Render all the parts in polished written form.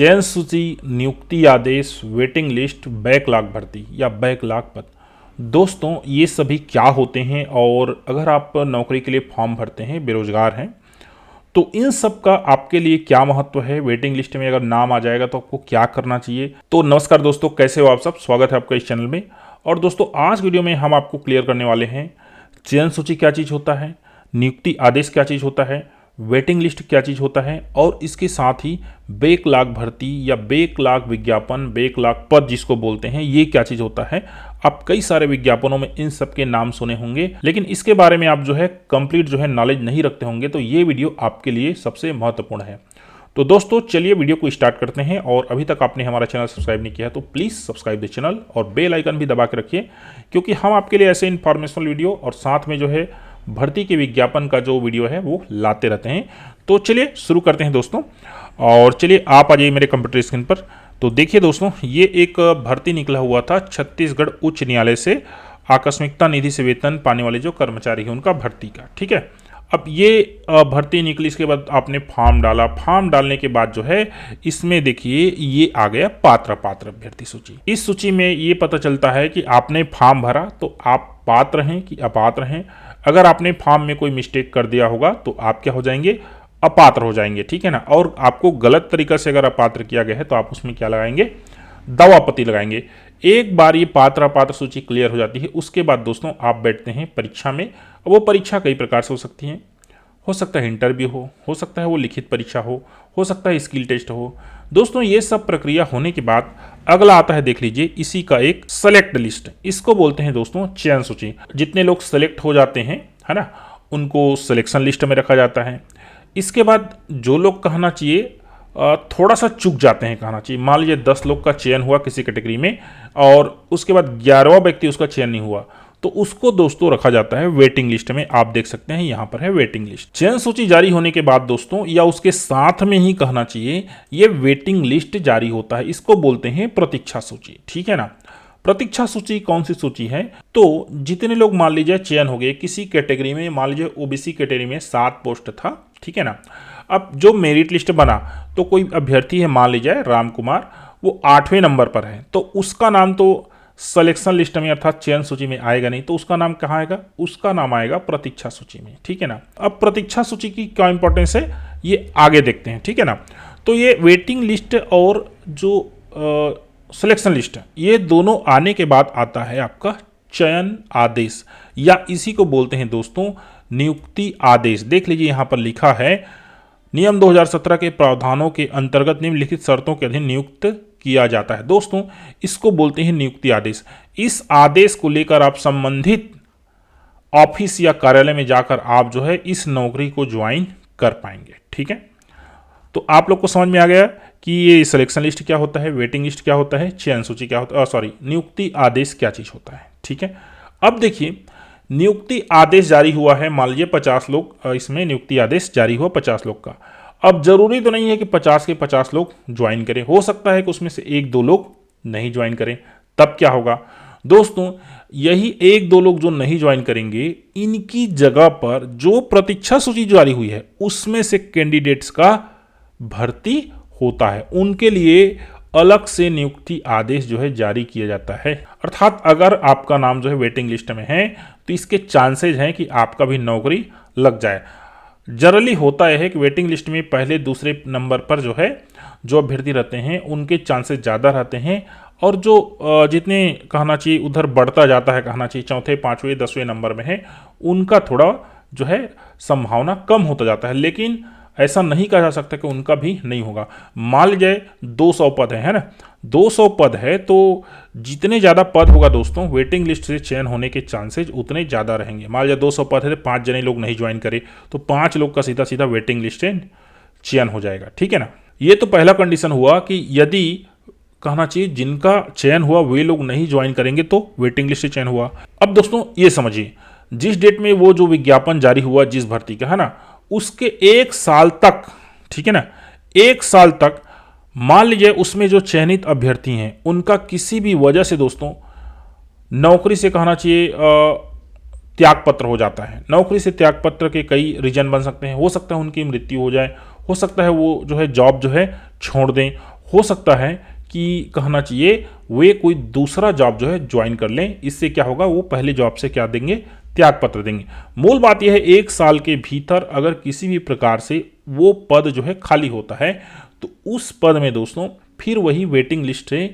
चयन सूची, नियुक्ति आदेश, वेटिंग लिस्ट, बैकलॉग भर्ती या बैकलॉग पद। दोस्तों ये सभी क्या होते हैं, और अगर आप नौकरी के लिए फॉर्म भरते हैं, बेरोजगार हैं, तो इन सब का आपके लिए क्या महत्व है, वेटिंग लिस्ट में अगर नाम आ जाएगा तो आपको क्या करना चाहिए। तो नमस्कार दोस्तों, कैसे हो आप सब, स्वागत है आपका इस चैनल में। और दोस्तों आज वीडियो में हम आपको क्लियर करने वाले हैं चयन सूची क्या चीज़ होता है, नियुक्ति आदेश क्या चीज़ होता है, वेटिंग लिस्ट क्या चीज़ होता है, और इसके साथ ही बैकलॉग भर्ती या बैकलॉग विज्ञापन, बैकलॉग पद जिसको बोलते हैं, ये क्या चीज़ होता है। आप कई सारे विज्ञापनों में इन सब के नाम सुने होंगे, लेकिन इसके बारे में आप कंप्लीट नॉलेज नहीं रखते होंगे, तो ये वीडियो आपके लिए सबसे महत्वपूर्ण है। तो दोस्तों चलिए वीडियो को स्टार्ट करते हैं, और अभी तक आपने हमारा चैनल सब्सक्राइब नहीं किया है तो प्लीज़ सब्सक्राइब द चैनल और बेल आइकन भी दबा के रखिए, क्योंकि हम आपके लिए ऐसे इन्फॉर्मेशनल वीडियो और साथ में भर्ती के विज्ञापन का जो वीडियो है वो लाते रहते हैं। तो चलिए शुरू करते हैं दोस्तों, और चलिए आप आ जाइए मेरे कंप्यूटर स्क्रीन पर। तो देखिए दोस्तों, ये एक भर्ती निकला हुआ था छत्तीसगढ़ उच्च न्यायालय से, आकस्मिकता निधि से वेतन पाने वाले जो कर्मचारी हैं उनका भर्ती का, ठीक है। अब ये भर्ती निकली, इसके बाद आपने फॉर्म डाला, फॉर्म डालने के बाद इसमें देखिए ये आ गया पात्र अभ्यर्थी सूची। इस सूची में ये पता चलता है कि आपने फॉर्म भरा तो आप पात्र हैं कि अपात्र हैं। अगर आपने फॉर्म में कोई मिस्टेक कर दिया होगा तो आप क्या हो जाएंगे, अपात्र हो जाएंगे, ठीक है ना। और आपको गलत तरीका से अगर अपात्र किया गया है तो आप उसमें क्या लगाएंगे, दावापत्ति लगाएंगे। एक बार ये पात्र अपात्र सूची क्लियर हो जाती है, उसके बाद दोस्तों आप बैठते हैं परीक्षा में। वो परीक्षा कई प्रकार से हो सकती है सकता है इंटरव्यू हो सकता है वो लिखित परीक्षा हो सकता है स्किल टेस्ट हो। दोस्तों ये सब प्रक्रिया होने के बाद अगला आता है, देख लीजिए, इसी का एक सेलेक्ट लिस्ट। इसको बोलते हैं दोस्तों चयन सूची। जितने लोग सेलेक्ट हो जाते हैं, है ना, उनको सिलेक्शन लिस्ट में रखा जाता है। इसके बाद जो लोग कहना चाहिए थोड़ा सा चूक जाते हैं, कहना चाहिए, मान लीजिए 10 लोग का चयन हुआ किसी कैटेगरी में और उसके बाद 11वां व्यक्ति उसका चयन नहीं हुआ, तो उसको दोस्तों रखा जाता है वेटिंग लिस्ट में। आप देख सकते हैं यहाँ पर है वेटिंग लिस्ट। चयन सूची जारी होने के बाद दोस्तों, या उसके साथ में ही कहना चाहिए, ये वेटिंग लिस्ट जारी होता है। इसको बोलते हैं प्रतीक्षा सूची, ठीक है ना। प्रतीक्षा सूची कौन सी सूची है, तो जितने लोग मान लीजिए चयन हो गए किसी कैटेगरी में, मान लीजिए ओबीसी कैटेगरी में 7 पोस्ट था, ठीक है ना। अब जो मेरिट लिस्ट बना, तो कोई अभ्यर्थी है, मान लीजिए राम कुमार, वो 8वें नंबर पर है, तो उसका नाम तो सिलेक्शन लिस्ट में अर्थात चयन सूची में आएगा नहीं, तो उसका नाम कहाँ आएगा, उसका नाम आएगा प्रतीक्षा सूची में, ठीक है ना। अब प्रतीक्षा सूची की क्या इंपॉर्टेंस है ये आगे देखते हैं, ठीक है ना। तो ये वेटिंग लिस्ट और जो सिलेक्शन लिस्ट, ये दोनों आने के बाद आता है आपका चयन आदेश, या इसी को बोलते हैं दोस्तों नियुक्ति आदेश। देख लीजिए यहाँ पर लिखा है, नियम 2017 के प्रावधानों के अंतर्गत निम्नलिखित शर्तों के अधीन नियुक्त किया जाता है। दोस्तों इसको बोलते हैं नियुक्ति आदेश। इस आदेश को लेकर आप संबंधित ऑफिस या कार्यालय में जाकर आप इस नौकरी को ज्वाइन कर पाएंगे, ठीक है। तो आप लोग को समझ में आ गया कि ये सिलेक्शन लिस्ट क्या होता है, वेटिंग लिस्ट क्या होता है, चयन सूची क्या होता है, नियुक्ति आदेश क्या चीज होता है, ठीक है। अब देखिए, नियुक्ति आदेश जारी हुआ है, मान लीजिए 50 लोग, इसमें नियुक्ति आदेश जारी हुआ 50 लोग का। अब जरूरी तो नहीं है कि 50 के 50 लोग ज्वाइन करें, हो सकता है कि उसमें से 1-2 लोग नहीं ज्वाइन करें। तब क्या होगा दोस्तों, यही 1-2 लोग जो नहीं ज्वाइन करेंगे, इनकी जगह पर जो प्रतीक्षा सूची जारी हुई है उसमें से कैंडिडेट्स का भर्ती होता है, उनके लिए अलग से नियुक्ति आदेश जारी किया जाता है। अर्थात अगर आपका नाम वेटिंग लिस्ट में है तो इसके चांसेज हैं कि आपका भी नौकरी लग जाए। जनरली होता है कि वेटिंग लिस्ट में पहले दूसरे नंबर पर जो अभ्यर्थी रहते हैं उनके चांसेस ज़्यादा रहते हैं, और जो जितने कहना चाहिए उधर बढ़ता जाता है, कहना चाहिए चौथे 5वें 10वें नंबर में है, उनका थोड़ा संभावना कम होता जाता है। लेकिन ऐसा नहीं कहा जा सकता कि उनका भी नहीं होगा। मान लीजिए 200 पद है ना, 200 पद है, तो जितने ज़्यादा पद होगा दोस्तों, वेटिंग लिस्ट से चयन होने के चांसेज उतने ज़्यादा रहेंगे। मान लीजिए 200 पद है तो 5 जने लोग नहीं ज्वाइन करे, तो 5 लोग का सीधा सीधा वेटिंग लिस्ट से चयन हो जाएगा, ठीक है ना। ये तो पहला कंडीशन हुआ कि यदि कहना चाहिए जिनका चयन हुआ वे लोग नहीं ज्वाइन करेंगे तो वेटिंग लिस्ट से चयन हुआ। अब दोस्तों ये समझिए, जिस डेट में वो जो विज्ञापन जारी हुआ जिस भर्ती का, है ना, उसके 1 साल तक, ठीक है ना, 1 साल तक मान लीजिए उसमें जो चयनित अभ्यर्थी हैं उनका किसी भी वजह से दोस्तों नौकरी से कहना चाहिए त्यागपत्र हो जाता है। नौकरी से त्यागपत्र के कई रीजन बन सकते हैं, हो सकता है उनकी मृत्यु हो जाए, हो सकता है वो जॉब छोड़ दें, हो सकता है कि कहना चाहिए वे कोई दूसरा जॉब जो है ज्वाइन कर लें। इससे क्या होगा, वो पहले जॉब से क्या देंगे, त्यागपत्र देंगे। मूल बात यह है 1 साल के भीतर अगर किसी भी प्रकार से वो पद जो है खाली होता है तो उस पद में दोस्तों फिर वही वेटिंग लिस्ट से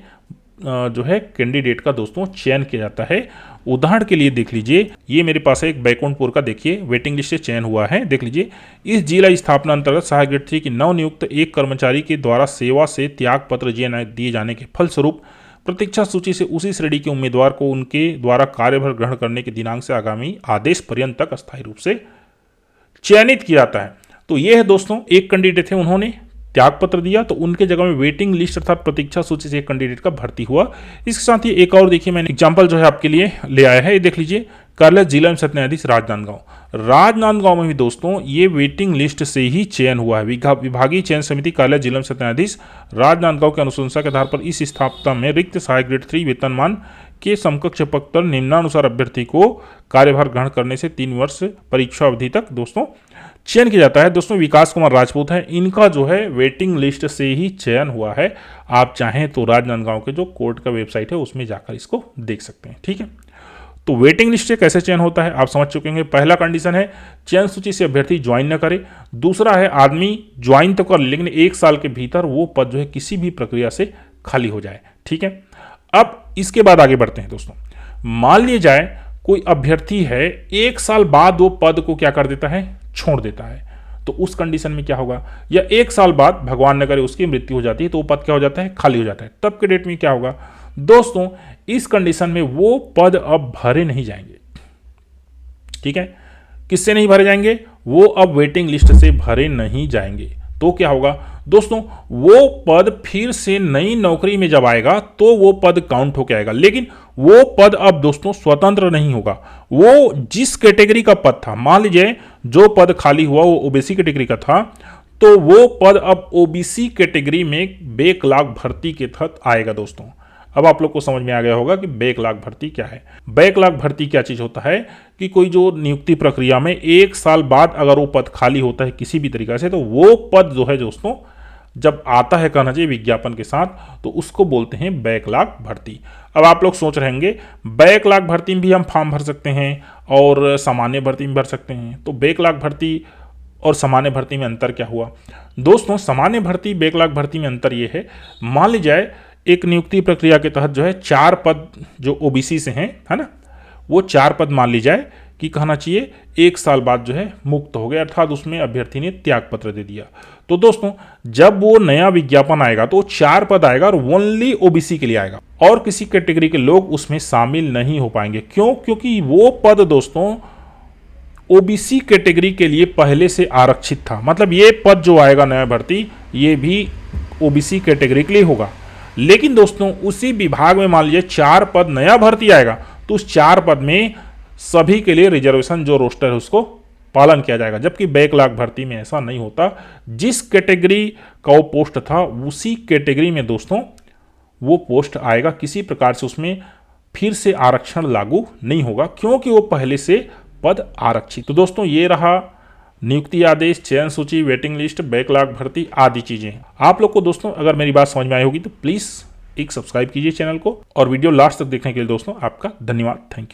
जो है कैंडिडेट का दोस्तों चयन किया जाता है। उदाहरण के लिए देख लीजिए, ये मेरे पास है एक बैकुंठपुर का, देखिए वेटिंग लिस्ट से चयन हुआ है। देख लीजिए, इस जिला स्थापना अंतर्गत सहायक ग्रेड 3 की नवनियुक्त एक कर्मचारी के द्वारा सेवा से त्याग पत्र दिए जाने के फलस्वरूप प्रतीक्षा सूची से उसी श्रेणी के उम्मीदवार को उनके द्वारा कार्यभार ग्रहण करने के दिनांक से आगामी आदेश पर्यंत तक अस्थायी रूप से चयनित किया जाता है। तो ये है दोस्तों, एक कैंडिडेट थे, उन्होंने त्यागपत्र दिया तो उनके जगह में वेटिंग लिस्ट अर्थात प्रतीक्षा सूची से एक कैंडिडेट का भर्ती हुआ। इसके साथ ही एक और देखिए मैंने एग्जांपल जो है आपके लिए ले आया है, ये देख लीजिए, कार्यालय जिला एवं सत्र न्यायाधीश राजनांदगांव में भी दोस्तों ये वेटिंग लिस्ट से ही चयन हुआ है। विभागीय चयन समिति कार्यालय जिला एवं सत्र न्यायाधीश राजनांदगांव के अनुशंसा के आधार पर इस स्थापना में रिक्त सहायक ग्रेड 3 वेतनमान के समकक्ष पद पर निम्नानुसार अभ्यर्थी को कार्यभार ग्रहण करने से 3 वर्ष परीक्षा अवधि तक दोस्तों चयन किया जाता है। दोस्तों विकास कुमार राजपूत है, इनका जो है वेटिंग लिस्ट से ही चयन हुआ है। आप चाहें तो राजनांदगांव के जो कोर्ट का वेबसाइट है उसमें जाकर इसको देख सकते हैं। ठीक है, तो वेटिंग लिस्ट से कैसे चयन होता है आप समझ चुके होंगे। पहला कंडीशन है चयन सूची से अभ्यर्थी ज्वाइन न करे। दूसरा है आदमी ज्वाइन तो कर लेकिन 1 साल के भीतर वो पद जो है किसी भी प्रक्रिया से खाली हो जाए। ठीक है, अब इसके बाद आगे बढ़ते हैं दोस्तों। मान लिया जाए कोई अभ्यर्थी है 1 साल बाद वो पद को क्या कर देता है, छोड़ देता है, तो उस कंडीशन में क्या होगा, या 1 साल बाद भगवान न करे उसकी मृत्यु हो जाती है तो वो पद क्या हो जाता है, खाली हो जाता है। तब के डेट में क्या होगा दोस्तों, इस कंडीशन में वो पद अब भरे नहीं जाएंगे। ठीक है, किससे नहीं भरे जाएंगे, वो अब वेटिंग लिस्ट से भरे नहीं जाएंगे। तो क्या होगा दोस्तों, वो पद फिर से नई नौकरी में जब आएगा तो वो पद काउंट होकर आएगा, लेकिन वो पद अब दोस्तों स्वतंत्र नहीं होगा। वो जिस कैटेगरी का पद था, मान लीजिए जो पद खाली हुआ वो ओबीसी कैटेगरी का था, तो वो पद अब ओबीसी कैटेगरी में बैकलॉग भर्ती के तहत आएगा। दोस्तों अब आप लोग को समझ में आ गया होगा कि बैकलॉग भर्ती क्या है। बैकलॉग भर्ती क्या चीज होता है कि कोई जो नियुक्ति प्रक्रिया में 1 साल बाद अगर वो पद खाली होता है किसी भी तरीका से, तो वो पद जो है दोस्तों जब आता है कहना चाहिए विज्ञापन के साथ, तो उसको बोलते हैं बैकलॉग भर्ती। अब आप लोग सोच रहे होंगे बैकलॉग भर्ती में भी हम फॉर्म भर सकते हैं और सामान्य भर्ती में भर सकते हैं, तो बैकलॉग भर्ती और सामान्य भर्ती में अंतर क्या हुआ दोस्तों। सामान्य भर्ती बैकलॉग भर्ती में अंतर ये है, मान ली जाए एक नियुक्ति प्रक्रिया के तहत जो है 4 पद जो ओबीसी से हैं, है ना, वो 4 पद मान ली जाए कि कहना चाहिए 1 साल बाद जो है मुक्त हो गए, अर्थात उसमें अभ्यर्थी ने त्यागपत्र दे दिया। तो दोस्तों जब वो नया विज्ञापन आएगा तो 4 पद आएगा और ओनली ओबीसी के लिए आएगा और किसी कैटेगरी के लोग उसमें शामिल नहीं हो पाएंगे। क्यों, क्योंकि वो पद दोस्तों ओबीसी कैटेगरी के लिए पहले से आरक्षित था। मतलब ये पद जो आएगा नया भर्ती, ये भी ओबीसी कैटेगरी के लिए होगा। लेकिन दोस्तों उसी विभाग में मान लीजिए 4 पद नया भर्ती आएगा तो उस 4 पद में सभी के लिए रिजर्वेशन जो रोस्टर है उसको पालन किया जाएगा, जबकि बैकलॉग भर्ती में ऐसा नहीं होता। जिस कैटेगरी का वो पोस्ट था उसी कैटेगरी में दोस्तों वो पोस्ट आएगा, किसी प्रकार से उसमें फिर से आरक्षण लागू नहीं होगा क्योंकि वो पहले से पद आरक्षित। तो दोस्तों ये रहा नियुक्ति आदेश, चयन सूची, वेटिंग लिस्ट, बैकलॉग भर्ती आदि चीजें। आप लोग को दोस्तों अगर मेरी बात समझ में आई होगी तो प्लीज एक सब्सक्राइब कीजिए चैनल को, और वीडियो लास्ट तक देखने के लिए दोस्तों आपका धन्यवाद, थैंक यू।